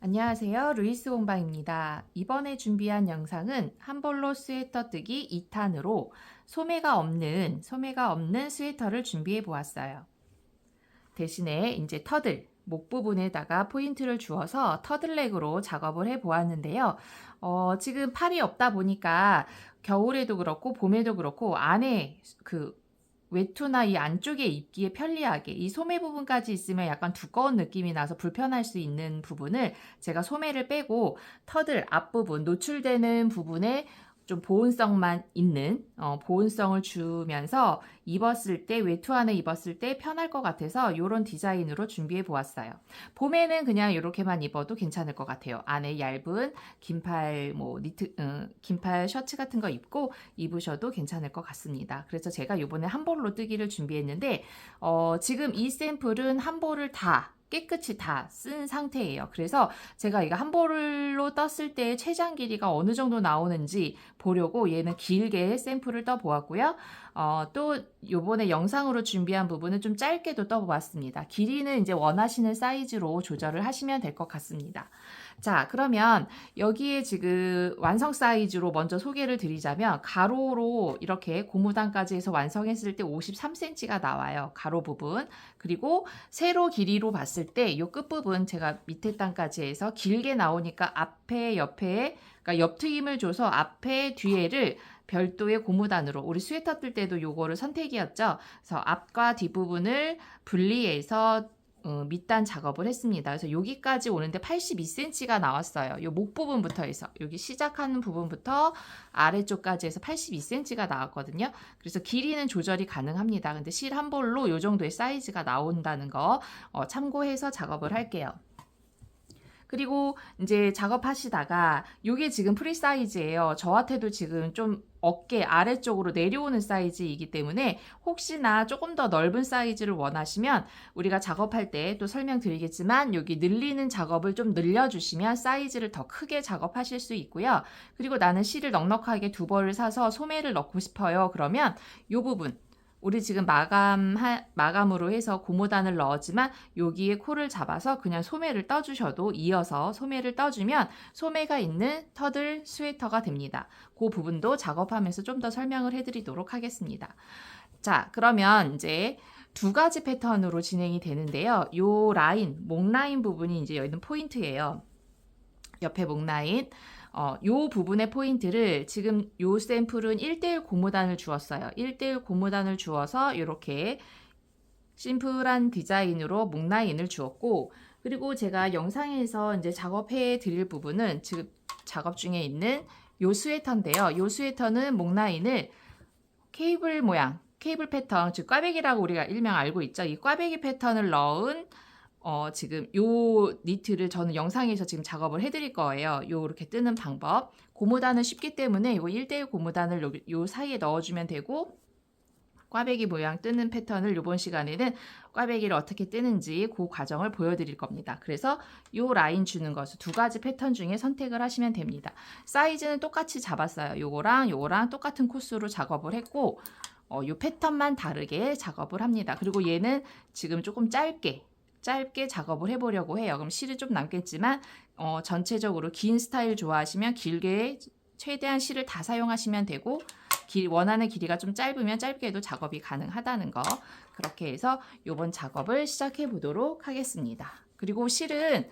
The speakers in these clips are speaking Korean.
안녕하세요. 루이스 공방입니다. 이번에 준비한 영상은 한볼로 스웨터 뜨기 2탄으로 소매가 없는 스웨터를 준비해 보았어요. 대신에 이제 터들, 목 부분에다가 포인트를 주어서 터들넥으로 작업을 해 보았는데요. 지금 팔이 없다 보니까 겨울에도 그렇고 봄에도 그렇고 안에 외투나 이 안쪽에 입기에 편리하게 이 소매 부분까지 있으면 약간 두꺼운 느낌이 나서 불편할 수 있는 부분을 제가 소매를 빼고 터들 앞부분 노출되는 부분에 좀 보온성만 있는 보온성을 주면서 입었을 때 외투 안에 입었을 때 편할 것 같아서 이런 디자인으로 준비해 보았어요. 봄에는 그냥 이렇게만 입어도 괜찮을 것 같아요. 안에 얇은 긴팔 긴팔 셔츠 같은 거 입으셔도 괜찮을 것 같습니다. 그래서 제가 이번에 한 볼로 뜨기를 준비했는데 지금 이 샘플은 한 볼을 다 깨끗이 다 쓴 상태예요. 그래서 제가 이거 한 볼로 떴을 때 최장 길이가 어느 정도 나오는지 보려고 얘는 길게 샘플을 떠 보았고요. 또 요번에 영상으로 준비한 부분은 좀 짧게도 떠 보았습니다. 길이는 이제 원하시는 사이즈로 조절을 하시면 될 것 같습니다. 자, 그러면 여기에 지금 완성 사이즈로 먼저 소개를 드리자면 가로로 이렇게 고무단까지 해서 완성했을 때 53cm가 나와요. 가로 부분. 그리고 세로 길이로 봤을 때 이 끝부분 제가 밑에 단까지 해서 길게 나오니까 앞에 옆에 그러니까 옆트임을 줘서 앞에 뒤에를 별도의 고무단으로 우리 스웨터 뜰 때도 요거를 선택이었죠. 그래서 앞과 뒷부분을 분리해서 밑단 작업을 했습니다. 그래서 여기까지 오는데 82cm가 나왔어요. 요 목 부분부터 해서 여기 시작하는 부분부터 아래쪽까지 해서 82cm가 나왔거든요. 그래서 길이는 조절이 가능합니다. 근데 실 한 볼로 요 정도의 사이즈가 나온다는 거 참고해서 작업을 할게요. 그리고 이제 작업하시다가 요게 지금 프리 사이즈예요. 저한테도 지금 좀 어깨 아래쪽으로 내려오는 사이즈이기 때문에 혹시나 조금 더 넓은 사이즈를 원하시면 우리가 작업할 때 또 설명드리겠지만 여기 늘리는 작업을 좀 늘려주시면 사이즈를 더 크게 작업하실 수 있고요. 그리고 나는 실을 넉넉하게 두 벌을 사서 소매를 넣고 싶어요. 그러면 요 부분 우리 지금 마감으로 해서 고무단을 넣었지만 여기에 코를 잡아서 그냥 소매를 떠주셔도 이어서 소매를 떠주면 소매가 있는 터들 스웨터가 됩니다. 그 부분도 작업하면서 좀 더 설명을 해드리도록 하겠습니다. 자, 그러면 이제 두 가지 패턴으로 진행이 되는데요. 요 라인, 목 라인 부분이 이제 여기는 포인트예요. 옆에 목 라인. 요 부분의 포인트를 지금 요 샘플은 1대1 고무단을 주었어요. 1대1 고무단을 주어서 이렇게 심플한 디자인으로 목 라인을 주었고, 그리고 제가 영상에서 이제 작업해 드릴 부분은 지금 작업 중에 있는 요 스웨터인데요. 요 스웨터는 목 라인을 케이블 모양, 케이블 패턴, 즉 꽈배기라고 우리가 일명 알고 있죠. 이 꽈배기 패턴을 넣은 지금 요 니트를 저는 영상에서 지금 작업을 해드릴 거예요. 요렇게 뜨는 방법. 고무단은 쉽기 때문에 이거 1대1 고무단을 요 사이에 넣어주면 되고, 꽈배기 모양 뜨는 패턴을 이번 시간에는 꽈배기를 어떻게 뜨는지 그 과정을 보여드릴 겁니다. 그래서 요 라인 주는 것을 두 가지 패턴 중에 선택을 하시면 됩니다. 사이즈는 똑같이 잡았어요. 요거랑 똑같은 코스로 작업을 했고, 요 패턴만 다르게 작업을 합니다. 그리고 얘는 지금 조금 짧게 작업을 해보려고 해요. 그럼 실이 좀 남겠지만 전체적으로 긴 스타일 좋아하시면 길게 최대한 실을 다 사용하시면 되고, 원하는 길이가 좀 짧으면 짧게도 작업이 가능하다는 거, 그렇게 해서 이번 작업을 시작해 보도록 하겠습니다. 그리고 실은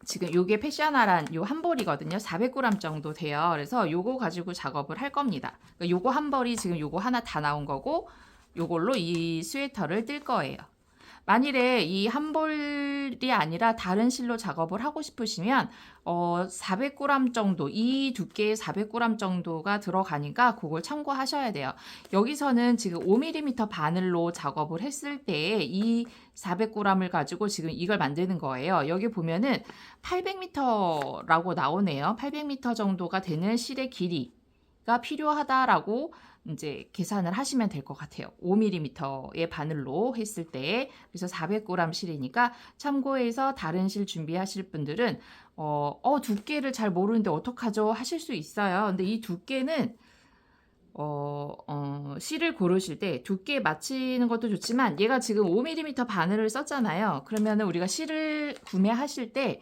지금 요게 패셔나란 요 한 벌이거든요. 400g 정도 돼요. 그래서 요거 가지고 작업을 할 겁니다. 그러니까 요거 한 벌이 지금 요거 하나 다 나온 거고, 요걸로 이 스웨터를 뜰 거예요. 만일에 이 한 볼이 아니라 다른 실로 작업을 하고 싶으시면 400g 정도, 이 두께의 400g 정도가 들어가니까 그걸 참고하셔야 돼요. 여기서는 지금 5mm 바늘로 작업을 했을 때 이 400g을 가지고 지금 이걸 만드는 거예요. 여기 보면은 800m라고 나오네요. 800m 정도가 되는 실의 길이가 필요하다라고 이제 계산을 하시면 될 것 같아요. 5mm의 바늘로 했을 때. 그래서 400g 실이니까 참고해서 다른 실 준비하실 분들은 두께를 잘 모르는데 어떡하죠 하실 수 있어요. 근데 이 두께는 실을 고르실 때 두께 맞추는 것도 좋지만 얘가 지금 5mm 바늘을 썼잖아요. 그러면은 우리가 실을 구매하실 때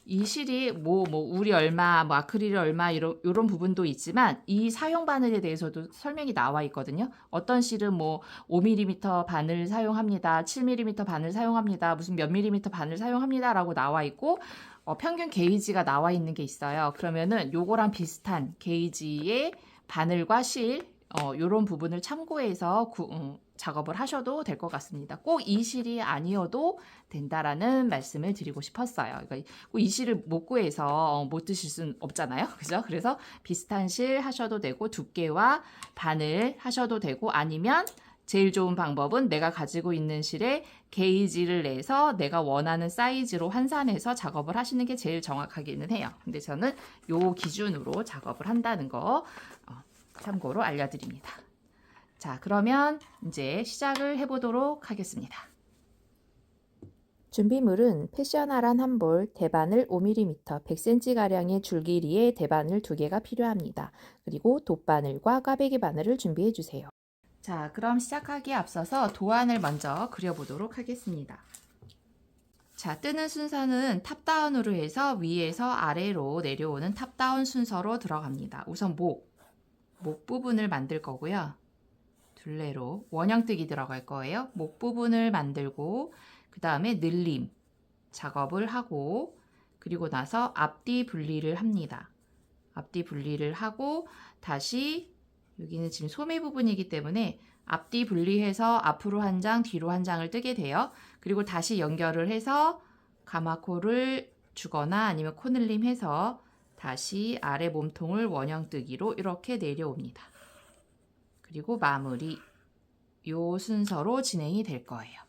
이 실이 울이 얼마, 아크릴이 얼마 이런 부분도 있지만 이 사용 바늘에 대해서도 설명이 나와 있거든요. 어떤 실은 5mm 바늘 사용합니다. 7mm 바늘 사용합니다. 무슨 몇 밀리미터 바늘 사용합니다라고 나와 있고 평균 게이지가 나와 있는 게 있어요. 그러면은 요거랑 비슷한 게이지의 바늘과 실 요런 부분을 참고해서 작업을 하셔도 될 것 같습니다. 꼭 이 실이 아니어도 된다라는 말씀을 드리고 싶었어요. 그러니까 꼭 이 실을 못 구해서 못 드실 수는 없잖아요. 그죠? 그래서 비슷한 실 하셔도 되고 두께와 바늘 하셔도 되고 아니면 제일 좋은 방법은 내가 가지고 있는 실에 게이지를 내서 내가 원하는 사이즈로 환산해서 작업을 하시는 게 제일 정확하기는 해요. 근데 저는 요 기준으로 작업을 한다는 거 참고로 알려드립니다. 자, 그러면 이제 시작을 해보도록 하겠습니다. 준비물은 패셔널한 한볼, 대바늘 5mm, 100cm가량의 줄기리에 대바늘 2개가 필요합니다. 그리고 돗바늘과 꽈배기 바늘을 준비해 주세요. 자, 그럼 시작하기에 앞서서 도안을 먼저 그려보도록 하겠습니다. 자, 뜨는 순서는 탑다운으로 해서 위에서 아래로 내려오는 탑다운 순서로 들어갑니다. 우선 목 부분을 만들 거고요. 둘레로 원형뜨기 들어갈 거예요. 목 부분을 만들고 그 다음에 늘림 작업을 하고 그리고 나서 앞뒤 분리를 합니다. 앞뒤 분리를 하고 다시 여기는 지금 소매 부분이기 때문에 앞뒤 분리해서 앞으로 한 장, 뒤로 한 장을 뜨게 돼요. 그리고 다시 연결을 해서 가마코를 주거나 아니면 코늘림 해서 다시 아래 몸통을 원형뜨기로 이렇게 내려옵니다. 그리고 마무리 요 순서로 진행이 될 거예요.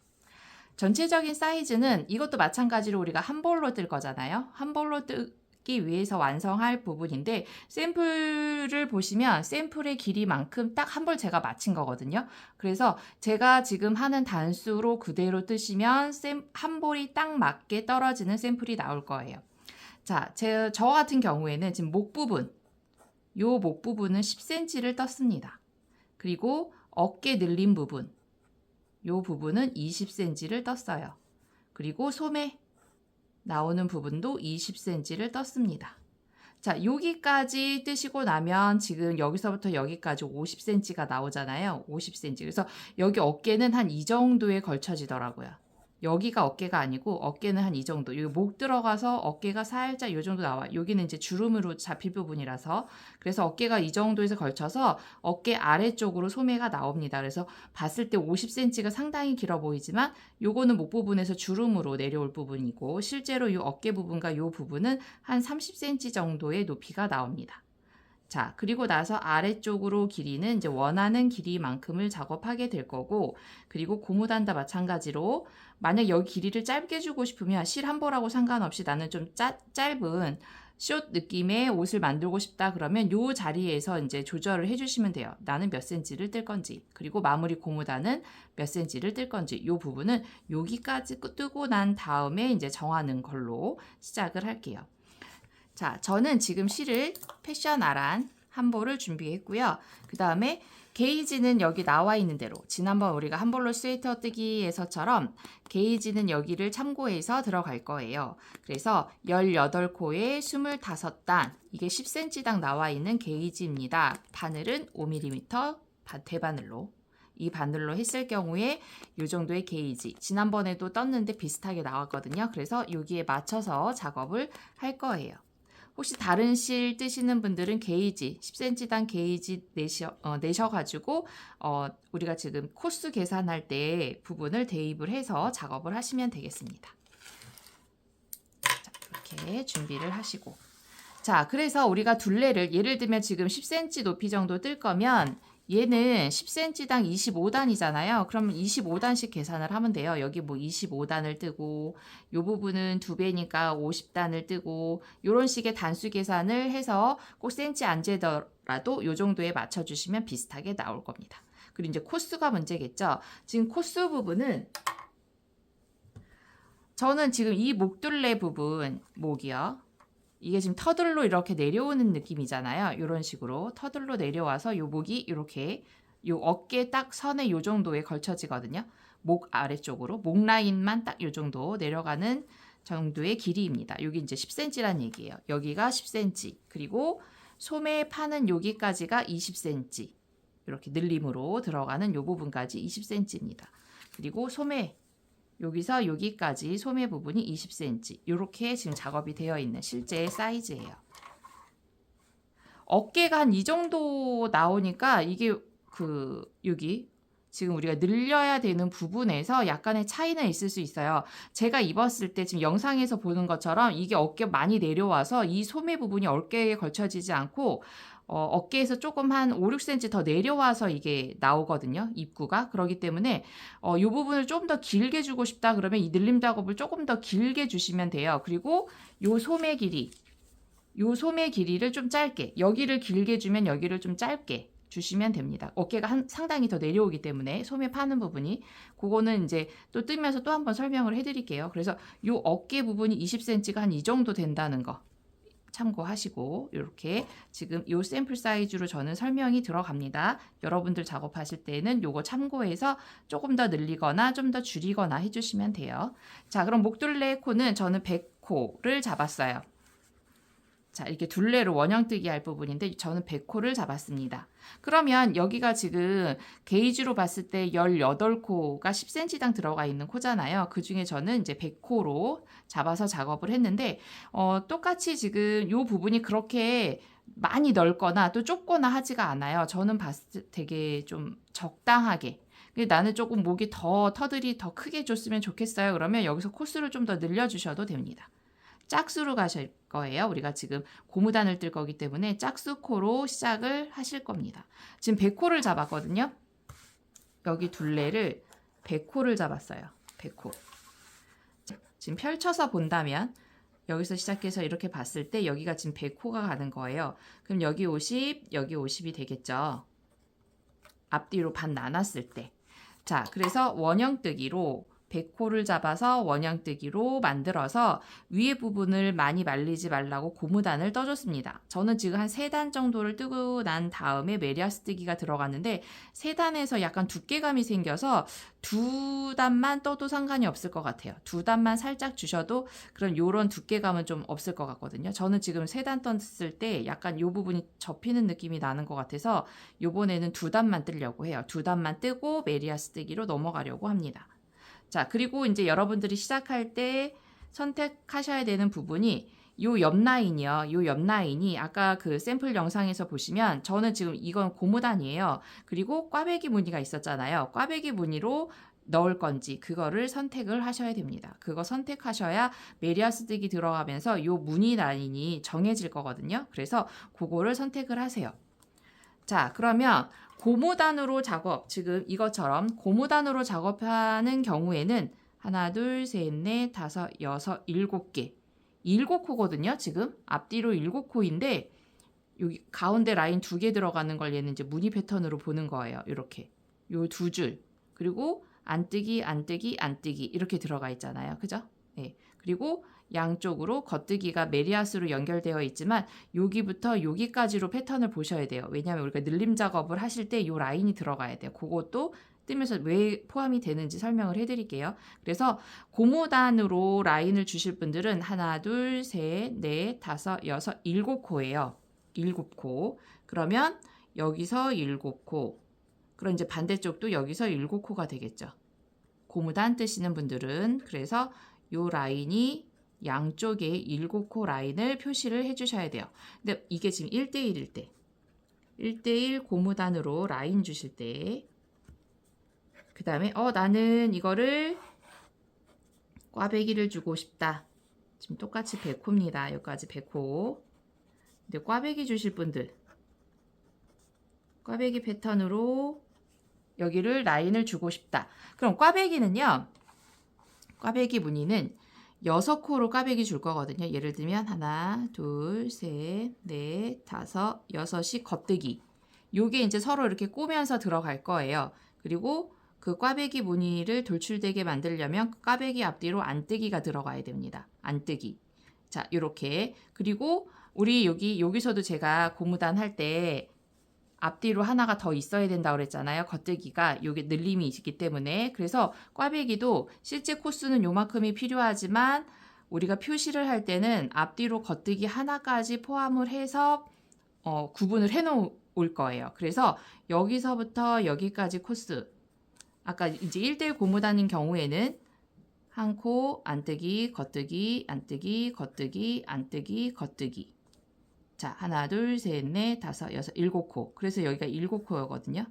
전체적인 사이즈는 이것도 마찬가지로 우리가 한 볼로 뜰 거잖아요. 한 볼로 뜨기 위해서 완성할 부분인데 샘플을 보시면 샘플의 길이만큼 딱 한 볼 제가 맞춘 거거든요. 그래서 제가 지금 하는 단수로 그대로 뜨시면 한 볼이 딱 맞게 떨어지는 샘플이 나올 거예요. 자, 저 같은 경우에는 지금 목 부분, 요 목 부분은 10cm를 떴습니다. 그리고 어깨 늘림 부분, 요 부분은 20cm를 떴어요. 그리고 소매 나오는 부분도 20cm를 떴습니다. 자, 여기까지 뜨시고 나면 지금 여기서부터 여기까지 50cm가 나오잖아요. 50cm. 그래서 여기 어깨는 한 이 정도에 걸쳐지더라고요. 여기가 어깨가 아니고 어깨는 한 이 정도. 여기 목 들어가서 어깨가 살짝 이 정도 나와. 여기는 이제 주름으로 잡힐 부분이라서 그래서 어깨가 이 정도에서 걸쳐서 어깨 아래쪽으로 소매가 나옵니다. 그래서 봤을 때 50cm가 상당히 길어 보이지만 요거는 목 부분에서 주름으로 내려올 부분이고 실제로 이 어깨 부분과 이 부분은 한 30cm 정도의 높이가 나옵니다. 자, 그리고 나서 아래쪽으로 길이는 이제 원하는 길이만큼을 작업하게 될 거고 그리고 고무단도 마찬가지로 만약 여기 길이를 짧게 주고 싶으면 실 한 벌하고 상관없이 나는 좀 짧은 숏 느낌의 옷을 만들고 싶다 그러면 요 자리에서 이제 조절을 해주시면 돼요. 나는 몇 cm를 뜰 건지 그리고 마무리 고무단은 몇 cm를 뜰 건지 요 부분은 여기까지 뜨고 난 다음에 이제 정하는 걸로 시작을 할게요. 자, 저는 지금 실을 패셔널한 한 볼을 준비했고요. 그 다음에 게이지는 여기 나와 있는 대로 지난번 우리가 한 볼로 스웨터 뜨기에서처럼 게이지는 여기를 참고해서 들어갈 거예요. 그래서 18코에 25단 이게 10cm당 나와 있는 게이지입니다. 바늘은 5mm 대바늘로 이 바늘로 했을 경우에 이 정도의 게이지 지난번에도 떴는데 비슷하게 나왔거든요. 그래서 여기에 맞춰서 작업을 할 거예요. 혹시 다른 실 뜨시는 분들은 게이지 10cm당 게이지 내셔가지고 우리가 지금 코스 계산할 때 부분을 대입을 해서 작업을 하시면 되겠습니다. 자, 이렇게 준비를 하시고 자, 그래서 우리가 둘레를 예를 들면 지금 10cm 높이 정도 뜰 거면 얘는 10cm당 25단이잖아요. 그럼 25단씩 계산을 하면 돼요. 여기 25단을 뜨고 이 부분은 2배니까 50단을 뜨고 이런 식의 단수 계산을 해서 꼭 cm 안 재더라도 이 정도에 맞춰주시면 비슷하게 나올 겁니다. 그리고 이제 코스가 문제겠죠. 지금 코스 부분은 저는 지금 이 목둘레 부분, 목이요. 이게 지금 터들로 이렇게 내려오는 느낌이잖아요. 이런 식으로 터들로 내려와서 요 목이 이렇게 요 어깨 딱 선에 요 정도에 걸쳐지거든요. 목 아래쪽으로 목 라인만 딱 요 정도 내려가는 정도의 길이입니다. 여기 이제 10cm란 얘기예요. 여기가 10cm. 그리고 소매 파는 여기까지가 20cm. 이렇게 늘림으로 들어가는 요 부분까지 20cm입니다. 그리고 소매 여기서 여기까지 소매 부분이 20cm. 이렇게 지금 작업이 되어 있는 실제 사이즈예요. 어깨가 한 이 정도 나오니까 이게 여기 지금 우리가 늘려야 되는 부분에서 약간의 차이는 있을 수 있어요. 제가 입었을 때 지금 영상에서 보는 것처럼 이게 어깨 많이 내려와서 이 소매 부분이 어깨에 걸쳐지지 않고 어깨에서 조금 한 5, 6cm 더 내려와서 이게 나오거든요. 입구가. 그렇기 때문에 이 부분을 좀 더 길게 주고 싶다 그러면 이 늘림 작업을 조금 더 길게 주시면 돼요. 그리고 요 소매 길이를 좀 짧게, 여기를 길게 주면 여기를 좀 짧게 주시면 됩니다. 어깨가 상당히 더 내려오기 때문에 소매 파는 부분이 그거는 이제 또 뜨면서 또 한번 설명을 해드릴게요. 그래서 요 어깨 부분이 20cm가 한 이 정도 된다는 거 참고하시고 이렇게 지금 요 샘플 사이즈로 저는 설명이 들어갑니다. 여러분들 작업하실 때는 요거 참고해서 조금 더 늘리거나 좀 더 줄이거나 해주시면 돼요. 자, 그럼 목둘레 코는 저는 100코를 잡았어요. 자, 이렇게 둘레로 원형뜨기 할 부분인데 저는 100코를 잡았습니다. 그러면 여기가 지금 게이지로 봤을 때 18코가 10cm당 들어가 있는 코잖아요. 그 중에 저는 이제 100코로 잡아서 작업을 했는데 똑같이 지금 이 부분이 그렇게 많이 넓거나 또 좁거나 하지가 않아요. 저는 봤을 때 되게 좀 적당하게. 나는 조금 목이 터들이 더 크게 줬으면 좋겠어요. 그러면 여기서 코수를 좀 더 늘려주셔도 됩니다. 짝수로 가실 거예요. 우리가 지금 고무단을 뜰 거기 때문에 짝수코로 시작을 하실 겁니다. 지금 100코를 잡았거든요. 여기 둘레를 100코를 잡았어요. 100코. 지금 펼쳐서 본다면 여기서 시작해서 이렇게 봤을 때 여기가 지금 100코가 가는 거예요. 그럼 여기 50, 여기 50이 되겠죠. 앞뒤로 반 나눴을 때. 자, 그래서 원형뜨기로 100코를 잡아서 원형뜨기로 만들어서 위에 부분을 많이 말리지 말라고 고무단을 떠줬습니다. 저는 지금 한 3단 정도를 뜨고 난 다음에 메리아스 뜨기가 들어갔는데 3단에서 약간 두께감이 생겨서 2단만 떠도 상관이 없을 것 같아요. 2단만 살짝 주셔도 그런 요런 두께감은 좀 없을 것 같거든요. 저는 지금 3단 떴을 때 약간 요 부분이 접히는 느낌이 나는 것 같아서 요번에는 2단만 뜨려고 해요. 2단만 뜨고 메리아스 뜨기로 넘어가려고 합니다. 자, 그리고 이제 여러분들이 시작할 때 선택하셔야 되는 부분이 요 옆 라인이요. 요 옆 라인이 아까 그 샘플 영상에서 보시면 저는 지금 이건 고무단이에요. 그리고 꽈배기 무늬가 있었잖아요. 꽈배기 무늬로 넣을 건지 그거를 선택을 하셔야 됩니다. 그거 선택하셔야 메리아스 뜨기 들어가면서 요 무늬 라인이 정해질 거거든요. 그래서 그거를 선택을 하세요. 자, 그러면 고무단으로 작업, 지금 이것처럼 고무단으로 작업하는 경우에는 하나, 둘, 셋, 넷, 다섯, 여섯, 7개. 7코거든요, 지금. 앞뒤로 7코인데, 여기 가운데 라인 2개 들어가는 걸 얘는 이제 무늬 패턴으로 보는 거예요. 이렇게. 요 2줄. 그리고 안뜨기, 안뜨기, 안뜨기. 이렇게 들어가 있잖아요. 그죠? 네. 그리고 양쪽으로 겉뜨기가 메리아스로 연결되어 있지만 여기부터 여기까지로 패턴을 보셔야 돼요. 왜냐하면 우리가 늘림 작업을 하실 때 이 라인이 들어가야 돼요. 그것도 뜨면서 왜 포함이 되는지 설명을 해드릴게요. 그래서 고무단으로 라인을 주실 분들은 하나, 둘, 셋, 넷, 다섯, 여섯, 7코예요. 7코. 그러면 여기서 7코. 그럼 이제 반대쪽도 여기서 7코가 되겠죠. 고무단 뜨시는 분들은 그래서 요 라인이 양쪽에 7코 라인을 표시를 해주셔야 돼요. 근데 이게 지금 1대1일 때 1대1 고무단으로 라인 주실 때 그 다음에 나는 이거를 꽈배기를 주고 싶다. 지금 똑같이 100코입니다. 여기까지 100코. 근데 꽈배기 주실 분들 꽈배기 패턴으로 여기를 라인을 주고 싶다. 그럼 꽈배기는요. 꽈배기 무늬는 6코로 꽈배기 줄 거거든요. 예를 들면 하나, 둘, 셋, 넷, 다섯, 6이 겉뜨기. 요게 이제 서로 이렇게 꼬면서 들어갈 거예요. 그리고 그 꽈배기 무늬를 돌출되게 만들려면 꽈배기 앞뒤로 안뜨기가 들어가야 됩니다. 안뜨기. 자, 이렇게. 그리고 우리 여기서도 제가 고무단 할 때 앞뒤로 하나가 더 있어야 된다고 그랬잖아요. 겉뜨기가 요게 늘림이 있기 때문에. 그래서 꽈배기도 실제 코스는 요만큼이 필요하지만 우리가 표시를 할 때는 앞뒤로 겉뜨기 하나까지 포함을 해서 구분을 해 놓을 거예요. 그래서 여기서부터 여기까지 코스, 아까 이제 1대1 고무단인 경우에는 한 코 안뜨기, 겉뜨기, 안뜨기, 겉뜨기, 안뜨기, 겉뜨기. 자, 하나, 둘, 셋, 넷, 다섯, 여섯, 일곱 코. 그래서 여기가 일곱 코거든요.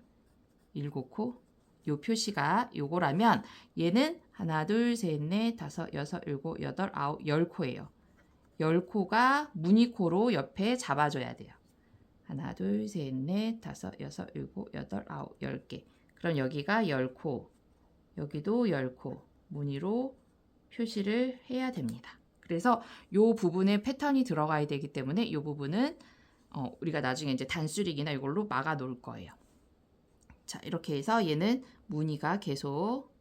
일곱 코. 요 표시가 요거라면 얘는 하나, 둘, 셋, 넷, 다섯, 여섯, 일곱, 여덟, 아홉, 열 코예요. 열 코가 무늬코로 옆에 잡아줘야 돼요. 하나, 둘, 셋, 넷, 다섯, 여섯, 일곱, 여덟, 아홉, 10개. 그럼 여기가 10코, 여기도 10코 무늬로 표시를 해야 됩니다. 그래서 요 부분에 패턴이 들어가야 되기 때문에 요 부분은 우리가 나중에 이제 단수릭이나 이걸로 막아 놓을 거예요. 자, 이렇게 해서 얘는 무늬가 계속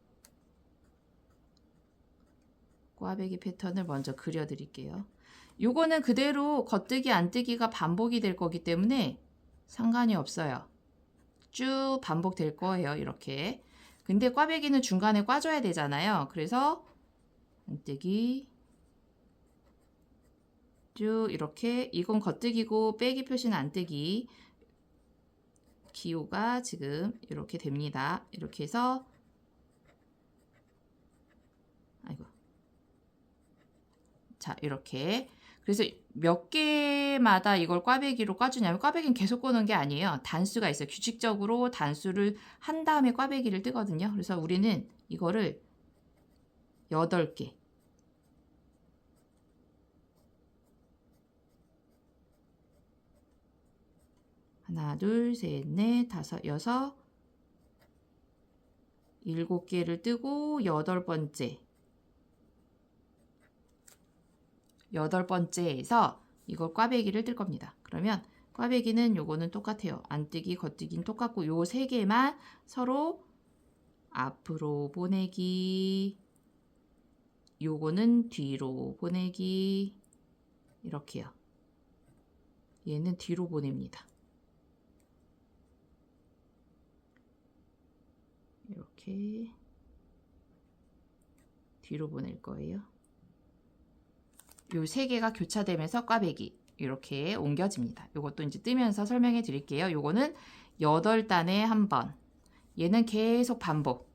꽈배기 패턴을 먼저 그려 드릴게요. 요거는 그대로 겉뜨기 안뜨기가 반복이 될 거기 때문에 상관이 없어요. 쭉 반복될 거예요. 이렇게. 근데 꽈배기는 중간에 꽈줘야 되잖아요. 그래서 안뜨기 쭉 이렇게, 이건 겉뜨기고 빼기 표시는 안뜨기. 기호가 지금 이렇게 됩니다. 이렇게 해서 아이고. 자, 이렇게. 그래서 몇 개마다 이걸 꽈배기로 꽈주냐면 꽈배기는 계속 꼬는 게 아니에요. 단수가 있어요. 규칙적으로 단수를 한 다음에 꽈배기를 뜨거든요. 그래서 우리는 이거를 8개. 하나, 둘, 셋, 넷, 다섯, 여섯, 7개를 뜨고 8번째. 8번째에서 이걸 꽈배기를 뜰 겁니다. 그러면 꽈배기는 요거는 똑같아요. 안뜨기, 겉뜨기는 똑같고 요 3개만 서로 앞으로 보내기, 요거는 뒤로 보내기, 이렇게요. 얘는 뒤로 보냅니다. 이렇게 뒤로 보낼 거예요. 요 3개가 교차되면서 꽈배기 이렇게 옮겨집니다. 요것도 이제 뜨면서 설명해 드릴게요. 요거는 8단에 한 번. 얘는 계속 반복.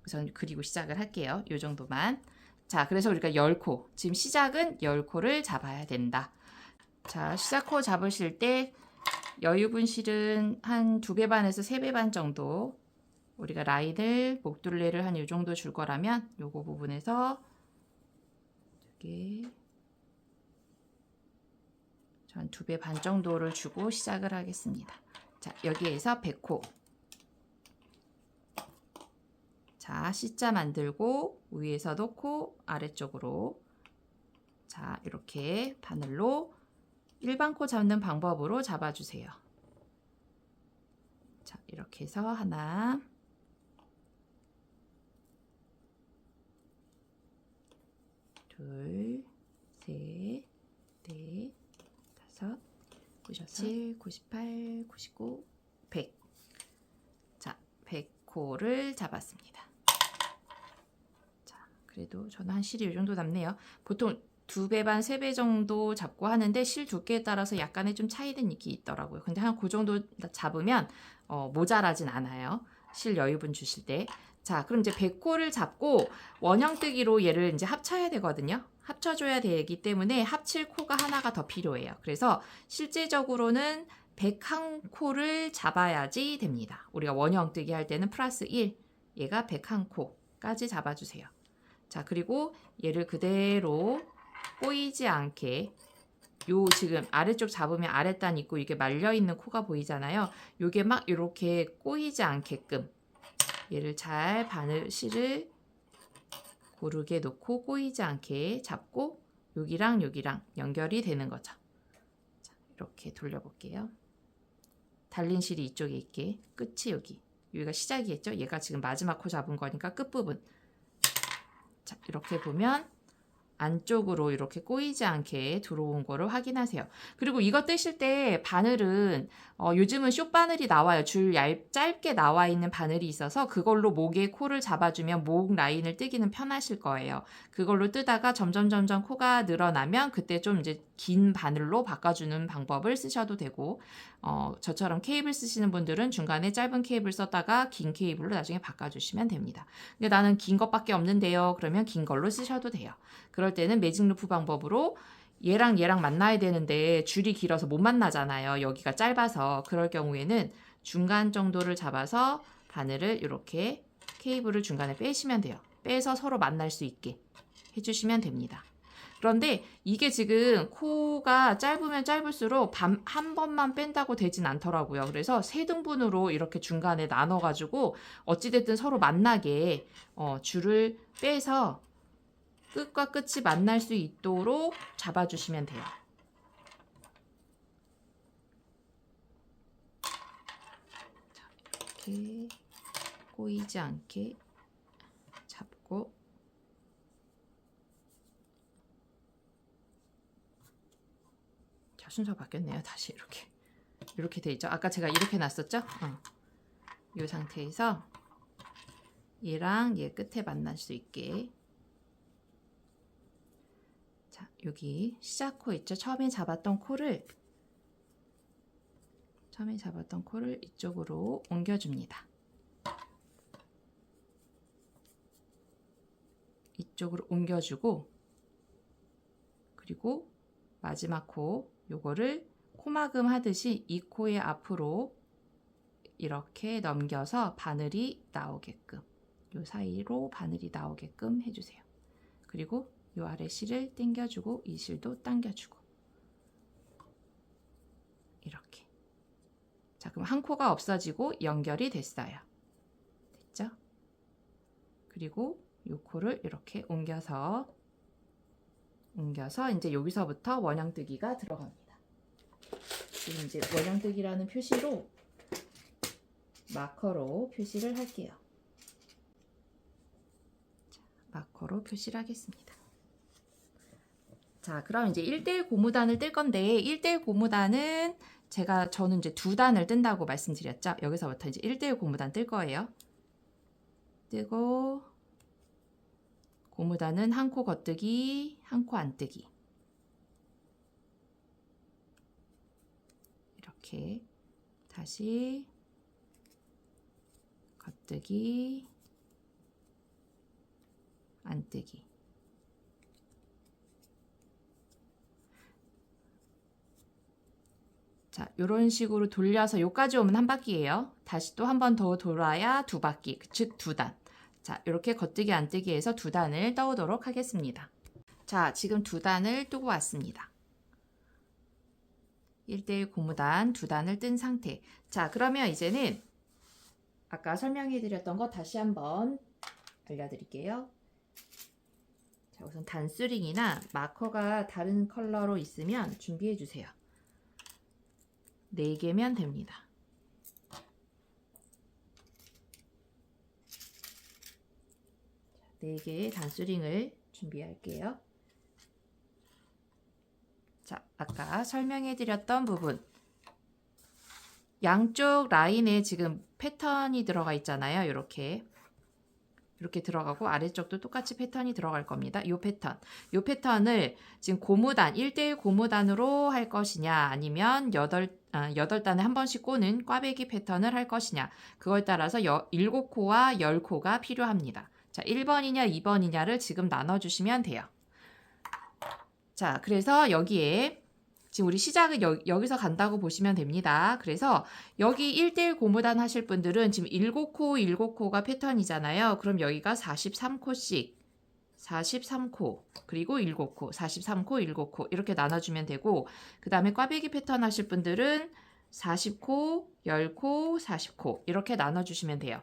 우선 그리고 시작을 할게요. 요 정도만. 자, 그래서 우리가 10코. 지금 시작은 10코를 잡아야 된다. 자, 시작코 잡으실 때 여유분 실은 한 2배 반에서 3배 반 정도, 우리가 라인을 목둘레를 한 요 정도 줄 거라면 요거 부분에서 이렇게 전 2배 반 정도를 주고 시작을 하겠습니다. 자, 여기에서 100코. 자, C자 만들고 위에서 놓고 아래쪽으로, 자, 이렇게 바늘로 일반 코 잡는 방법으로 잡아주세요. 자, 이렇게 해서 하나, 둘, 셋, 넷, 다섯, 97, 98, 99, 100. 자, 100코를 잡았습니다. 자, 그래도 저는 한 실이 이 정도 남네요. 보통 2배 반, 3배 정도 잡고 하는데 실 두께에 따라서 약간의 좀 차이는 있더라고요. 근데 한 그 정도 잡으면 모자라진 않아요. 실 여유분 주실 때. 자, 그럼 이제 100코를 잡고 원형뜨기로 얘를 이제 합쳐야 되거든요. 합쳐줘야 되기 때문에 합칠 코가 하나가 더 필요해요. 그래서 실제적으로는 101코를 잡아야지 됩니다. 우리가 원형뜨기 할 때는 플러스 1, 얘가 101코까지 잡아주세요. 자, 그리고 얘를 그대로 꼬이지 않게, 요 지금 아래쪽 잡으면 아랫단 있고 이게 말려있는 코가 보이잖아요. 요게 막 이렇게 꼬이지 않게끔 얘를 잘 바늘실을 고르게 놓고 꼬이지 않게 잡고 여기랑 여기랑 연결이 되는 거죠. 자, 이렇게 돌려볼게요. 달린 실이 이쪽에 있게, 끝이 여기가 시작이겠죠. 얘가 지금 마지막 코 잡은 거니까 끝부분. 자, 이렇게 보면 안쪽으로 이렇게 꼬이지 않게 들어온 거를 확인하세요. 그리고 이거 뜨실 때 바늘은 요즘은 숏바늘이 나와요. 짧게 나와 있는 바늘이 있어서 그걸로 목에 코를 잡아주면 목 라인을 뜨기는 편하실 거예요. 그걸로 뜨다가 점점 코가 늘어나면 그때 좀 이제 긴 바늘로 바꿔주는 방법을 쓰셔도 되고 저처럼 케이블 쓰시는 분들은 중간에 짧은 케이블 썼다가 긴 케이블로 나중에 바꿔주시면 됩니다. 근데 나는 긴 것밖에 없는데요. 그러면 긴 걸로 쓰셔도 돼요. 그럴 때는 매직 루프 방법으로 얘랑 만나야 되는데 줄이 길어서 못 만나잖아요. 여기가 짧아서. 그럴 경우에는 중간 정도를 잡아서 바늘을 이렇게 케이블을 중간에 빼시면 돼요. 빼서 서로 만날 수 있게 해주시면 됩니다. 그런데 이게 지금 코가 짧으면 짧을수록 한 번만 뺀다고 되진 않더라고요. 그래서 세 등분으로 이렇게 중간에 나눠가지고 어찌됐든 서로 만나게 줄을 빼서 끝과 끝이 만날 수 있도록 잡아주시면 돼요. 자, 이렇게 꼬이지 않게 잡고 자, 순서 바뀌었네요. 다시 이렇게 돼 있죠. 아까 제가 이렇게 놨었죠? 이 상태에서 얘랑 얘 끝에 만날 수 있게 자, 여기 시작 코 있죠? 처음에 잡았던 코를 이쪽으로 옮겨줍니다. 이쪽으로 옮겨주고 그리고 마지막 코 요거를 코막음 하듯이 이 코의 앞으로 이렇게 넘겨서 바늘이 나오게끔 요 사이로 바늘이 나오게끔 해주세요. 그리고 요 아래 실을 당겨주고 이 실도 당겨주고 이렇게 자 그럼 한 코가 없어지고 연결이 됐어요. 됐죠? 그리고 요 코를 이렇게 옮겨서 이제 여기서부터 원형뜨기가 들어갑니다. 지금 이제 원형뜨기라는 표시로 마커로 표시를 할게요. 자, 마커로 표시를 하겠습니다. 자, 그럼 이제 1대1 고무단을 뜰 건데 1대1 고무단은 저는 이제 2단을 뜬다고 말씀드렸죠. 여기서부터 이제 1대1 고무단 뜰 거예요. 뜨고 고무단은 한 코 겉뜨기, 한 코 안뜨기. 이렇게 다시 겉뜨기, 안뜨기. 자, 이런 식으로 돌려서 여기까지 오면 한 바퀴예요. 다시 또 한 번 더 돌아야 2바퀴, 즉 2단. 자, 이렇게 겉뜨기 안뜨기 해서 2단을 떠오도록 하겠습니다. 자, 지금 2단을 뜨고 왔습니다. 1대1 고무단 2단을 뜬 상태. 자, 그러면 이제는 아까 설명해 드렸던 거 다시 한번 알려드릴게요. 자, 우선 단수링이나 마커가 다른 컬러로 있으면 준비해 주세요. 4개면 됩니다. 자, 4개의 단수링을 준비할게요. 자, 아까 설명해 드렸던 부분 양쪽 라인에 지금 패턴이 들어가 있잖아요. 이렇게 들어가고 아래쪽도 똑같이 패턴이 들어갈 겁니다. 이 패턴을 지금 고무단 1대1 고무단으로 할 것이냐 아니면 8단에 한 번씩 꼬는 꽈배기 패턴을 할 것이냐 그걸 따라서 7코와 10코가 필요합니다. 자, 1번이냐 2번이냐를 지금 나눠주시면 돼요. 자, 그래서 여기에 지금 우리 시작은 여기서 간다고 보시면 됩니다. 그래서 여기 1대1 고무단 하실 분들은 지금 7코가 패턴이잖아요. 그럼 여기가 43코씩 43코 그리고 7코 43코 7코 이렇게 나눠주면 되고 그 다음에 꽈배기 패턴 하실 분들은 40코 10코 40코 이렇게 나눠주시면 돼요.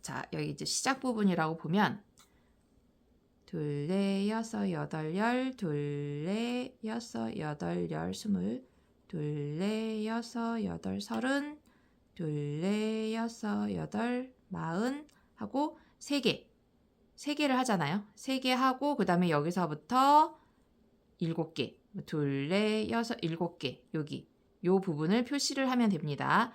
자, 여기 이제 시작 부분이라고 보면 둘, 넷, 여섯, 여덟, 열, 둘, 넷, 여섯, 여덟, 열, 스물, 둘, 넷, 여섯, 여덟, 서른, 둘, 넷, 여섯, 여덟, 마흔 하고 3개. 3개를 하잖아요. 3개 하고 그 다음에 여기서부터 7개, 둘, 넷, 여섯, 7개 여기 요 부분을 표시를 하면 됩니다.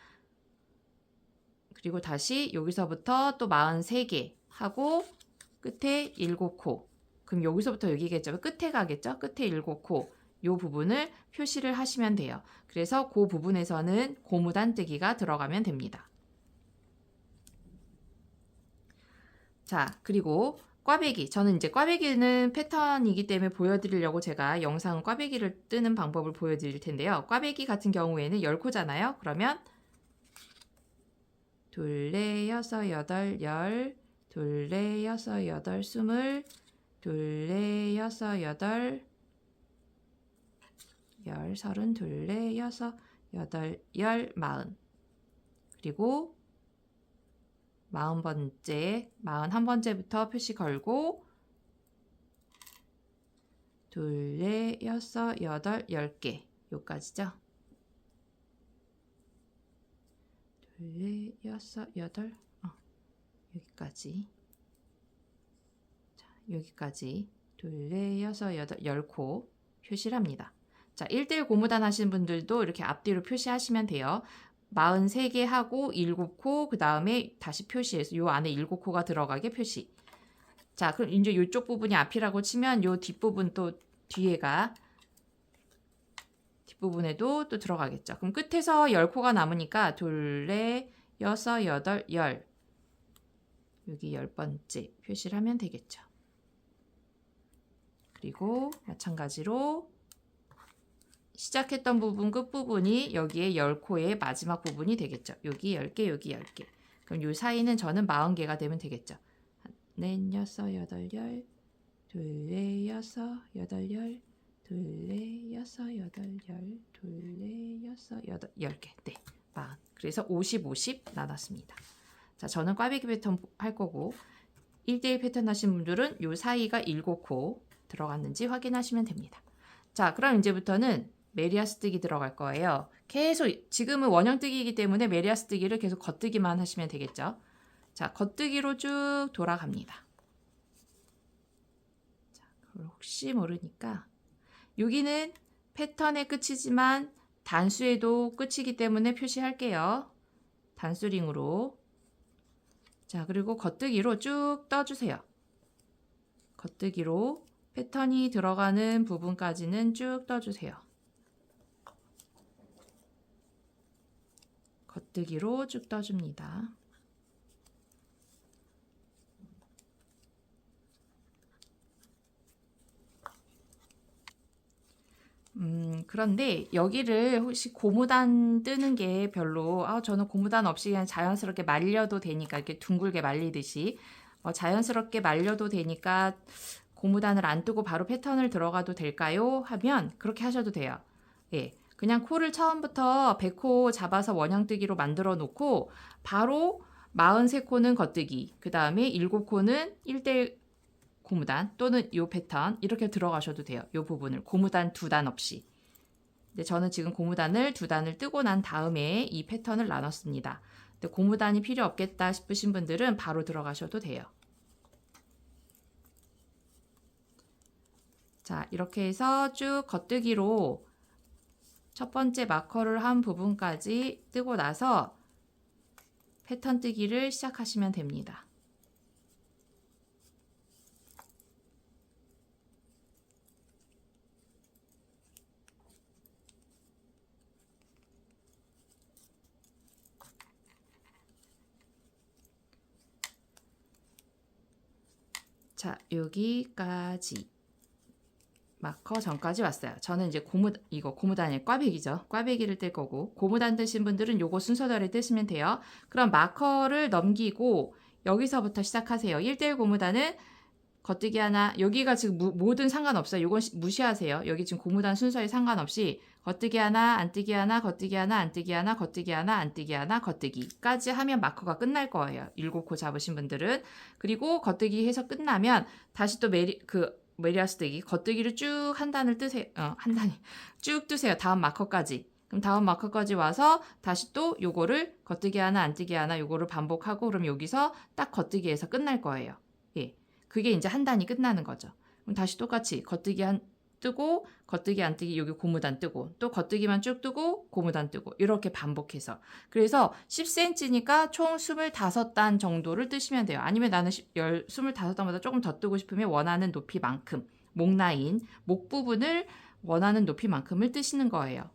그리고 다시 여기서부터 또 43개 하고 끝에 7코. 그럼 여기서부터 여기겠죠. 끝에 가겠죠. 끝에 7코. 요 부분을 표시를 하시면 돼요. 그래서 그 부분에서는 고무단 뜨기가 들어가면 됩니다. 자, 그리고 꽈배기. 저는 이제 꽈배기는 패턴이기 때문에 보여드리려고 제가 영상 꽈배기를 뜨는 방법을 보여드릴 텐데요. 꽈배기 같은 경우에는 10코잖아요. 그러면 둘, 넷, 여섯, 여덟, 열, 둘, 넷, 여섯, 여덟, 20, 둘, 넷, 여섯, 여덟, 열, 30, 둘, 넷, 여섯, 여덟, 열, 40. 그리고 40번째, 41번째부터 표시 걸고 둘, 넷, 여섯, 여덟, 10개 요까지죠. 둘, 넷, 여섯, 여덟, 여기까지. 자, 여기까지 둘, 넷, 여섯, 여덟, 10코 표시를 합니다. 자, 1대1 고무단 하시는 분들도 이렇게 앞뒤로 표시하시면 돼요. 43개 하고 7코 그 다음에 다시 표시해서 요 안에 7코가 들어가게 표시. 자, 그럼 이제 이쪽 부분이 앞이라고 치면 요 뒷부분 또 뒷부분에도 또 들어가겠죠. 그럼 끝에서 10코가 남으니까 둘, 넷, 여섯, 여덟, 열. 여기 10번째 표시를 하면 되겠죠. 그리고 마찬가지로 시작했던 부분 끝부분이 여기에 10코의 마지막 부분이 되겠죠. 여기 10개, 여기 10개. 그럼 요 사이는 저는 40개가 되면 되겠죠. 넷, 여섯, 여덟, 열, 둘, 넷, 여섯, 여덟, 열, 둘, 넷, 여섯, 여덟, 열, 둘, 넷, 여섯, 여덟, 10개. 네, 40. 그래서 50, 50 나눴습니다. 자, 저는 꽈배기 패턴 할 거고 1대1 패턴 하신 분들은 요 사이가 7코 들어갔는지 확인하시면 됩니다. 자, 그럼 이제부터는 메리아스 뜨기 들어갈 거예요. 계속 지금은 원형 뜨기이기 때문에 메리아스 뜨기를 계속 겉뜨기만 하시면 되겠죠. 자, 겉뜨기로 쭉 돌아갑니다. 자, 혹시 모르니까 여기는 패턴의 끝이지만 단수에도 끝이기 때문에 표시할게요. 단수링으로. 자, 그리고 겉뜨기로 쭉 떠주세요. 겉뜨기로 패턴이 들어가는 부분까지는 쭉 떠주세요. 겉뜨기로 쭉 떠줍니다. 그런데 여기를 혹시 고무단 뜨는 게 별로 저는 고무단 없이 그냥 자연스럽게 말려도 되니까 이렇게 둥글게 말리듯이 자연스럽게 말려도 되니까 고무단을 안 뜨고 바로 패턴을 들어가도 될까요? 하면 그렇게 하셔도 돼요. 예, 그냥 코를 처음부터 100코 잡아서 원형뜨기로 만들어 놓고 바로 43코는 겉뜨기, 그 다음에 7코는 1대1 고무단 또는 요 패턴 이렇게 들어가셔도 돼요. 요 부분을 고무단 2단 없이. 근데 저는 지금 고무단을 2단을 뜨고 난 다음에 이 패턴을 나눴습니다. 근데 고무단이 필요 없겠다 싶으신 분들은 바로 들어가셔도 돼요. 자, 이렇게 해서 쭉 겉뜨기로 첫 번째 마커를 한 부분까지 뜨고 나서 패턴 뜨기를 시작하시면 됩니다. 자, 여기까지 마커 전까지 왔어요. 저는 이제 고무단의 꽈배기죠. 꽈배기를 뜰 거고 고무단 뜨신 분들은 요거 순서대로 뜨시면 돼요. 그럼 마커를 넘기고 여기서부터 시작하세요. 1대1 고무단은 겉뜨기 하나, 여기가 지금 뭐든 상관없어요. 요건 무시하세요. 여기 지금 고무단 순서에 상관없이 겉뜨기 하나, 안뜨기 하나, 겉뜨기 하나, 안뜨기 하나, 겉뜨기 하나, 안뜨기 하나, 겉뜨기까지 하면 마커가 끝날 거예요. 7코 잡으신 분들은. 그리고 겉뜨기 해서 끝나면 다시 또 메리아스 뜨기, 겉뜨기를 쭉 한 단을 뜨세요. 한 단이 쭉 뜨세요. 다음 마커까지. 그럼 다음 마커까지 와서 다시 또 요거를 겉뜨기 하나, 안뜨기 하나 요거를 반복하고 그럼 여기서 딱 겉뜨기에서 끝날 거예요. 예. 그게 이제 한 단이 끝나는 거죠. 그럼 다시 똑같이 겉뜨기 뜨고 겉뜨기 안 뜨기 여기 고무단 뜨고 또 겉뜨기만 쭉 뜨고 고무단 뜨고 이렇게 반복해서 그래서 10cm니까 총 25단 정도를 뜨시면 돼요. 아니면 나는 25단보다 조금 더 뜨고 싶으면 원하는 높이만큼 목 라인, 목 부분을 원하는 높이만큼을 뜨시는 거예요.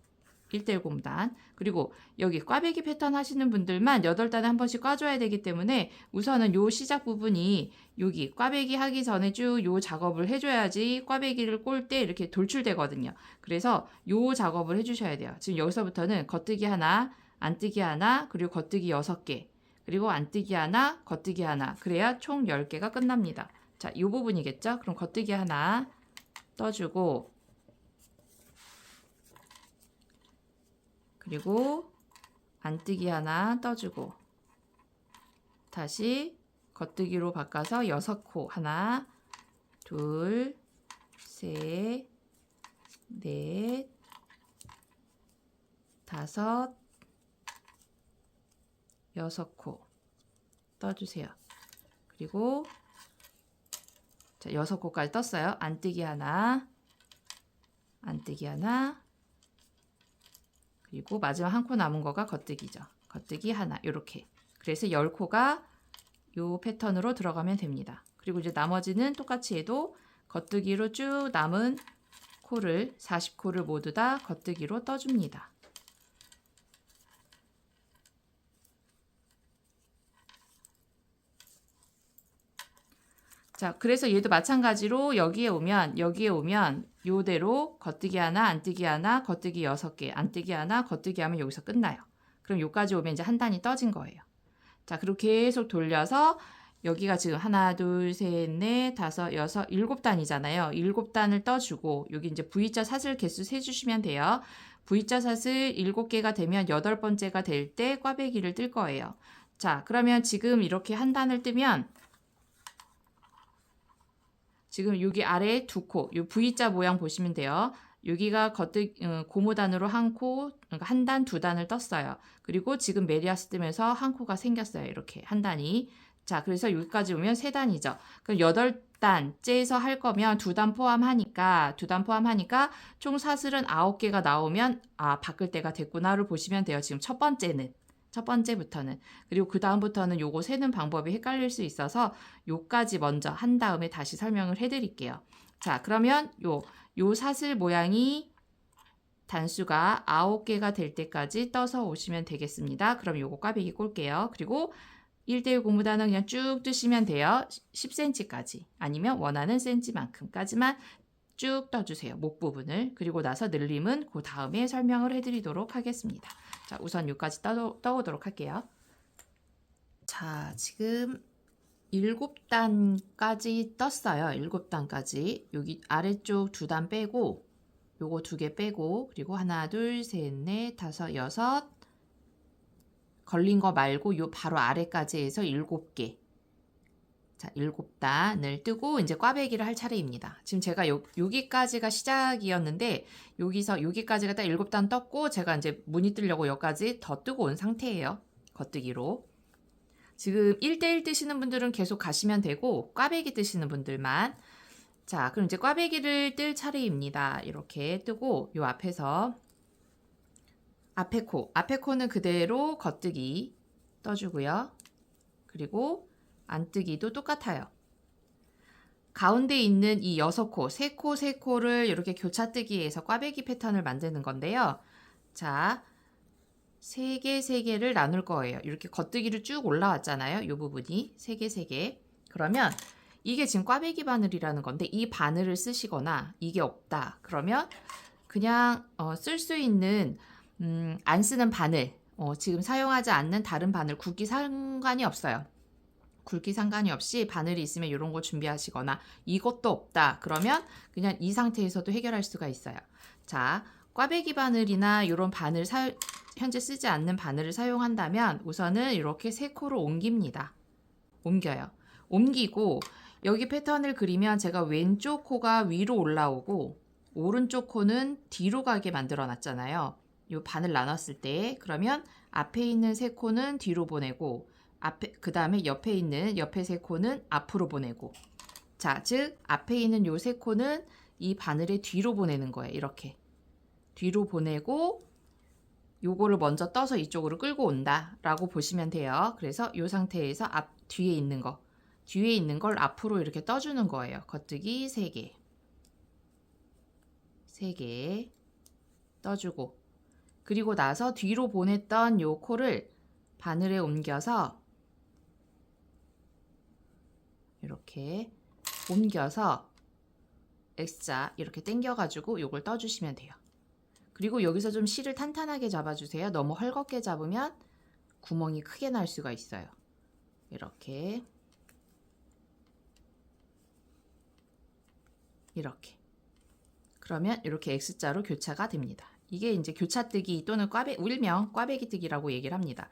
1대1 고무단. 그리고 여기 꽈배기 패턴 하시는 분들만 8단에 한 번씩 꽈줘야 되기 때문에 우선은 요 시작 부분이 여기 꽈배기 하기 전에 쭉 요 작업을 해줘야지 꽈배기를 꼴 때 이렇게 돌출되거든요. 그래서 요 작업을 해주셔야 돼요. 지금 여기서부터는 겉뜨기 하나, 안뜨기 하나, 그리고 겉뜨기 6개, 그리고 안뜨기 하나, 겉뜨기 하나. 그래야 총 10개가 끝납니다. 자, 이 부분이겠죠? 그럼 겉뜨기 하나 떠주고 그리고 안뜨기 하나 떠주고 다시 겉뜨기로 바꿔서 6코 하나 둘 셋 넷 다섯 6코 떠주세요. 그리고 자, 6코까지 떴어요. 안뜨기 하나 안뜨기 하나 그리고 마지막 한 코 남은 거가 겉뜨기죠. 겉뜨기 하나 이렇게. 그래서 10코가 요 패턴으로 들어가면 됩니다. 그리고 이제 나머지는 똑같이 해도 겉뜨기로 쭉 남은 코를 40코를 모두 다 겉뜨기로 떠줍니다. 자, 그래서 얘도 마찬가지로 여기에 오면 요대로 겉뜨기 하나, 안뜨기 하나, 겉뜨기 6개, 안뜨기 하나, 겉뜨기 하면 여기서 끝나요. 그럼 요까지 오면 이제 한 단이 떠진 거예요. 자, 그리고 계속 돌려서 여기가 지금 하나, 둘, 셋, 넷, 다섯, 여섯, 7단이잖아요. 7단을 떠주고 여기 이제 V자 사슬 개수 세주시면 돼요. V자 사슬 7개가 되면 8번째가 될 때 꽈배기를 뜰 거예요. 자, 그러면 지금 이렇게 한 단을 뜨면 지금 여기 아래 2코, 요 V자 모양 보시면 돼요. 여기가 고무단으로 한 코, 그러니까 한 단, 2단을 떴어요. 그리고 지금 메리아스 뜨면서 한 코가 생겼어요. 이렇게 한 단이. 자, 그래서 여기까지 오면 3단이죠. 그럼 8단째에서 할 거면 2단 포함하니까 총 사슬은 9개가 나오면 바꿀 때가 됐구나를 보시면 돼요. 지금 첫 번째부터는. 그리고 그 다음부터는 요거 세는 방법이 헷갈릴 수 있어서 요까지 먼저 한 다음에 다시 설명을 해드릴게요. 자, 그러면 요 사슬 모양이 단수가 9개가 될 때까지 떠서 오시면 되겠습니다. 그럼 요거 꽈배기 꼴게요. 그리고 1대1 고무단은 그냥 쭉 뜨시면 돼요. 10cm까지 아니면 원하는 cm만큼까지만 쭉 떠주세요. 목 부분을. 그리고 나서 늘림은 그 다음에 설명을 해드리도록 하겠습니다. 자, 우선 여기까지 떠오도록 할게요. 자, 지금 7단까지 떴어요. 7단까지. 여기 아래쪽 2단 빼고 요거 2개 빼고 그리고 하나, 둘, 셋, 넷, 다섯, 여섯 걸린 거 말고 요 바로 아래까지 해서 7개. 자, 7단을 뜨고 이제 꽈배기를 할 차례입니다. 지금 제가 여기까지가 시작이었는데 여기까지가 딱 7단 떴고 제가 이제 무늬 뜨려고 여기까지 더 뜨고 온 상태예요. 겉뜨기로. 지금 1대1 뜨시는 분들은 계속 가시면 되고 꽈배기 뜨시는 분들만. 자, 그럼 이제 꽈배기를 뜰 차례입니다. 이렇게 뜨고 요 앞에서 앞에 코는 그대로 겉뜨기 떠주고요. 그리고 안뜨기도 똑같아요. 가운데 있는 이 6코, 3코를 이렇게 교차뜨기해서 꽈배기 패턴을 만드는 건데요. 자, 3개를 나눌 거예요. 이렇게 겉뜨기로 쭉 올라왔잖아요. 이 부분이 3개. 그러면 이게 지금 꽈배기 바늘이라는 건데 이 바늘을 쓰시거나 이게 없다. 그러면 그냥 쓸 수 있는 안 쓰는 바늘, 지금 사용하지 않는 다른 바늘, 굵기 상관이 없어요. 굵기 상관이 없이 바늘이 있으면 이런 거 준비하시거나 이것도 없다. 그러면 그냥 이 상태에서도 해결할 수가 있어요. 자, 꽈배기 바늘이나 이런 바늘 현재 쓰지 않는 바늘을 사용한다면 우선은 이렇게 3코로 옮깁니다. 옮기고 여기 패턴을 그리면 제가 왼쪽 코가 위로 올라오고 오른쪽 코는 뒤로 가게 만들어 놨잖아요. 이 바늘 나눴을 때 그러면 앞에 있는 3코는 뒤로 보내고 그 다음에 옆에 있는 옆에 3코는 앞으로 보내고 자, 즉 앞에 있는 요 세 코는 이 바늘의 뒤로 보내는 거예요. 이렇게 뒤로 보내고 요거를 먼저 떠서 이쪽으로 끌고 온다 라고 보시면 돼요. 그래서 요 상태에서 뒤에 있는 걸 앞으로 이렇게 떠주는 거예요. 겉뜨기 3개 3개 떠주고, 그리고 나서 뒤로 보냈던 요 코를 바늘에 옮겨서 이렇게 옮겨서 X자 이렇게 당겨가지고 요걸 떠주시면 돼요. 그리고 여기서 좀 실을 탄탄하게 잡아주세요. 너무 헐겁게 잡으면 구멍이 크게 날 수가 있어요. 이렇게 그러면 이렇게 X자로 교차가 됩니다. 이게 이제 교차뜨기 또는 일명 꽈배기 뜨기라고 얘기를 합니다.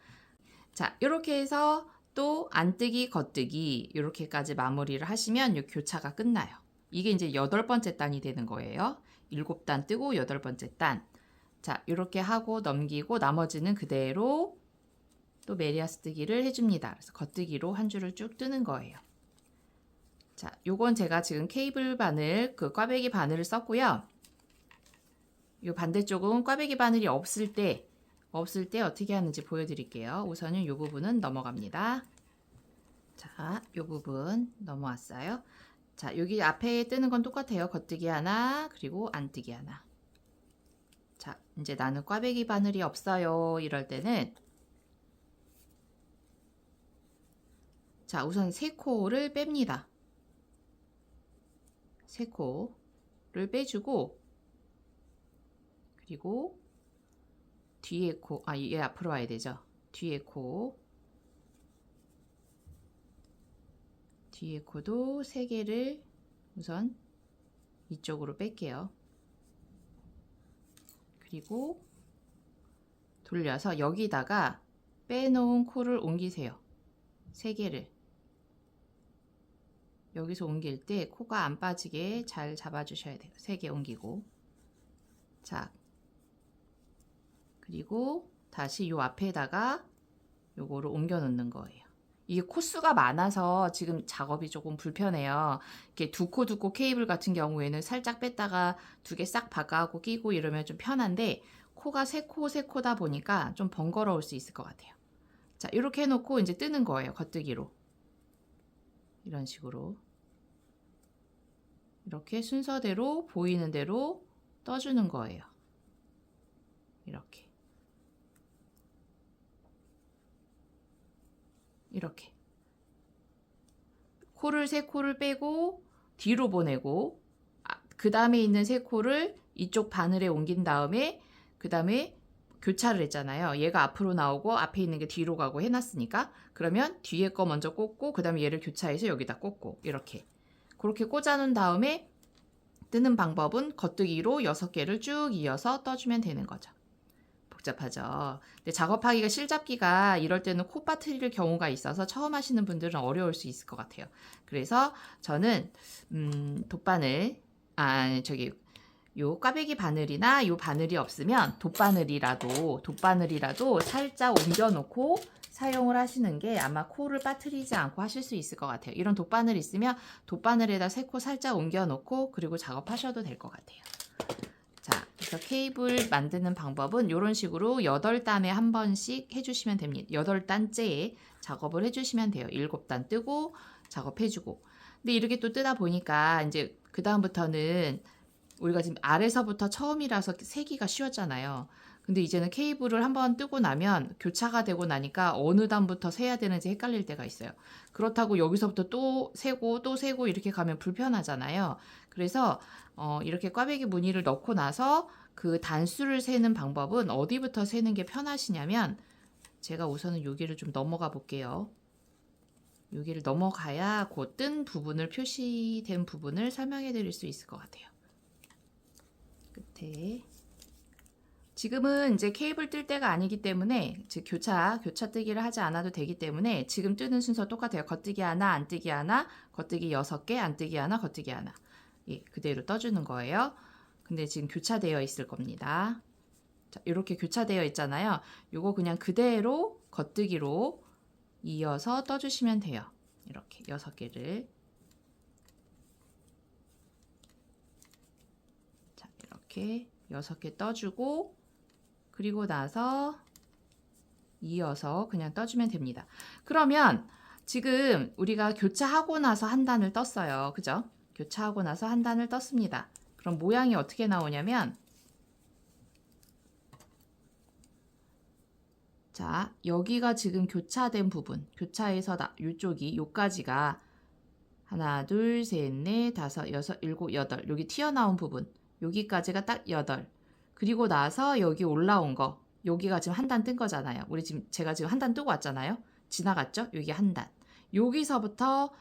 자, 이렇게 해서 또 안뜨기, 겉뜨기 이렇게까지 마무리를 하시면 이 교차가 끝나요. 이게 이제 8번째 단이 되는 거예요. 7단 뜨고 8번째 단. 자, 이렇게 하고 넘기고 나머지는 그대로 또 메리아스 뜨기를 해줍니다. 그래서 겉뜨기로 한 줄을 쭉 뜨는 거예요. 자, 요건 제가 지금 케이블 바늘, 꽈배기 바늘을 썼고요. 요 반대쪽은 꽈배기 바늘이 없을 때 어떻게 하는지 보여드릴게요. 우선은 요 부분은 넘어갑니다. 자, 요 부분 넘어왔어요. 자, 여기 앞에 뜨는 건 똑같아요. 겉뜨기 하나, 그리고 안뜨기 하나. 자, 이제 나는 꽈배기 바늘이 없어요. 이럴 때는 자, 우선 3코를 뺍니다. 3코를 빼주고, 그리고 뒤에 코, 얘 앞으로 와야 되죠. 뒤에 코도 3개를 우선 이쪽으로 뺄게요. 그리고 돌려서 여기다가 빼놓은 코를 옮기세요. 3개를. 여기서 옮길 때 코가 안 빠지게 잘 잡아주셔야 돼요. 3개 옮기고. 자, 그리고 다시 요 앞에다가 요거를 옮겨 놓는 거예요. 이게 코수가 많아서 지금 작업이 조금 불편해요. 이렇게 두 코 케이블 같은 경우에는 살짝 뺐다가 2개 싹 바꿔갖고 끼고 이러면 좀 편한데, 코가 3코다 보니까 좀 번거로울 수 있을 것 같아요. 자, 이렇게 해놓고 이제 뜨는 거예요. 겉뜨기로. 이런 식으로. 이렇게 순서대로 보이는 대로 떠주는 거예요. 이렇게. 코를 3코를 빼고 뒤로 보내고, 그 다음에 있는 3코를 이쪽 바늘에 옮긴 다음에 그 다음에 교차를 했잖아요. 얘가 앞으로 나오고 앞에 있는 게 뒤로 가고 해놨으니까, 그러면 뒤에 거 먼저 꽂고 그 다음에 얘를 교차해서 여기다 꽂고, 이렇게 그렇게 꽂아놓은 다음에 뜨는 방법은 겉뜨기로 6개를 쭉 이어서 떠주면 되는 거죠. 복잡하죠. 근데 작업하기가 실잡기가 이럴 때는 코 빠뜨릴 경우가 있어서 처음 하시는 분들은 어려울 수 있을 것 같아요. 그래서 저는 돗바늘, 요 꽈배기 바늘이나 요 바늘이 없으면 돗바늘이라도 살짝 옮겨 놓고 사용을 하시는 게 아마 코를 빠뜨리지 않고 하실 수 있을 것 같아요. 이런 돗바늘 있으면 돗바늘에다 3코 살짝 옮겨 놓고 그리고 작업하셔도 될 것 같아요. 자, 그래서 케이블 만드는 방법은 이런 식으로 8단에 한 번씩 해주시면 됩니다. 8단째에 작업을 해주시면 돼요. 7단 뜨고 작업해주고. 근데 이렇게 또 뜨다 보니까 이제 그 다음부터는 우리가 지금 아래서부터 처음이라서 세기가 쉬웠잖아요. 근데 이제는 케이블을 한번 뜨고 나면 교차가 되고 나니까 어느 단부터 세야 되는지 헷갈릴 때가 있어요. 그렇다고 여기서부터 또 세고 이렇게 가면 불편하잖아요. 그래서 이렇게 꽈배기 무늬를 넣고 나서 그 단수를 세는 방법은 어디부터 세는 게 편하시냐면, 제가 우선은 여기를 좀 넘어가 볼게요. 여기를 넘어가야 그 뜬 부분을, 표시된 부분을 설명해 드릴 수 있을 것 같아요. 끝에 지금은 이제 케이블 뜰 때가 아니기 때문에 즉 교차 뜨기를 하지 않아도 되기 때문에 지금 뜨는 순서 똑같아요. 겉뜨기 하나, 안뜨기 하나, 겉뜨기 6개, 안뜨기 하나, 겉뜨기 하나. 예, 그대로 떠주는 거예요. 근데 지금 교차되어 있을 겁니다. 자, 이렇게 교차되어 있잖아요. 요거 그냥 그대로 겉뜨기로 이어서 떠주시면 돼요. 이렇게 6개를. 이렇게 6개 떠주고 그리고 나서 이어서 그냥 떠주면 됩니다. 그러면 지금 우리가 교차하고 나서 한 단을 떴어요. 그죠? 교차하고 나서 한 단을 떴습니다. 그럼 모양이 어떻게 나오냐면 자, 여기가 지금 교차된 부분, 교차해서 이쪽이 요까지가 하나, 둘, 셋, 넷, 다섯, 여섯, 일곱, 여덟. 여기 튀어나온 부분, 여기까지가 딱 8. 그리고 나서 여기 올라온 거, 여기가 지금 한 단 뜬 거잖아요. 제가 지금 한 단 뜨고 왔잖아요. 지나갔죠? 여기 한 단. 여기서부터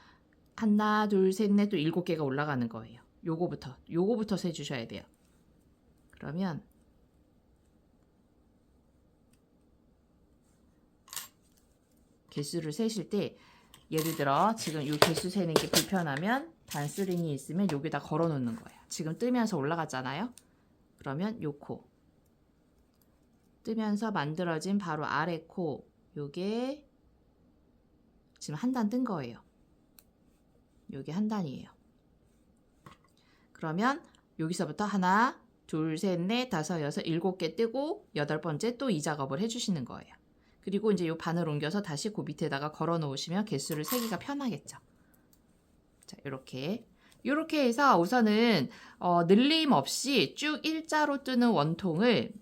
하나, 둘, 셋, 넷, 또 7개가 올라가는 거예요. 요거부터 세주셔야 돼요. 그러면 개수를 세실 때 예를 들어 지금 이 개수 세는 게 불편하면 단스링이 있으면 여기다 걸어 놓는 거예요. 지금 뜨면서 올라갔잖아요. 그러면 요 코 뜨면서 만들어진 바로 아래 코 요게 지금 한 단 뜬 거예요. 요게 한 단이에요. 그러면 여기서부터 하나, 둘, 셋, 넷, 다섯, 여섯, 7개 뜨고 8번째 또 이 작업을 해주시는 거예요. 그리고 이제 요 반을 옮겨서 다시 그 밑에다가 걸어 놓으시면 개수를 세기가 편하겠죠. 자, 이렇게 해서 우선은 늘림 없이 쭉 일자로 뜨는 원통을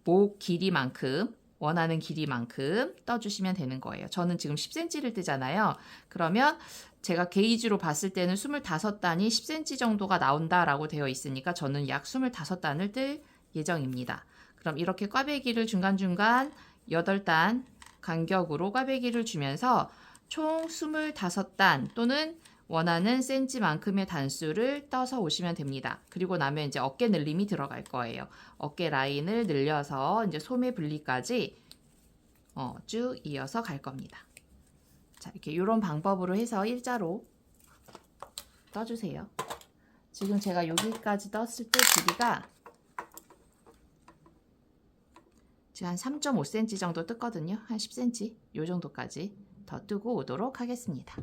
목 길이만큼 원하는 길이만큼 떠주시면 되는 거예요. 저는 지금 10cm를 뜨잖아요. 그러면 제가 게이지로 봤을 때는 25단이 10cm 정도가 나온다라고 되어 있으니까 저는 약 25단을 뜰 예정입니다. 그럼 이렇게 꽈배기를 중간중간 8단 간격으로 꽈배기를 주면서 총 25단 또는 원하는 센치만큼의 단수를 떠서 오시면 됩니다. 그리고 나면 이제 어깨 늘림이 들어갈 거예요. 어깨 라인을 늘려서 이제 소매 분리까지 쭉 이어서 갈 겁니다. 자, 이렇게 이런 방법으로 해서 일자로 떠주세요. 지금 제가 여기까지 떴을 때 길이가 지금 한 3.5cm 정도 떴거든요. 한 10cm 요 정도까지 더 뜨고 오도록 하겠습니다.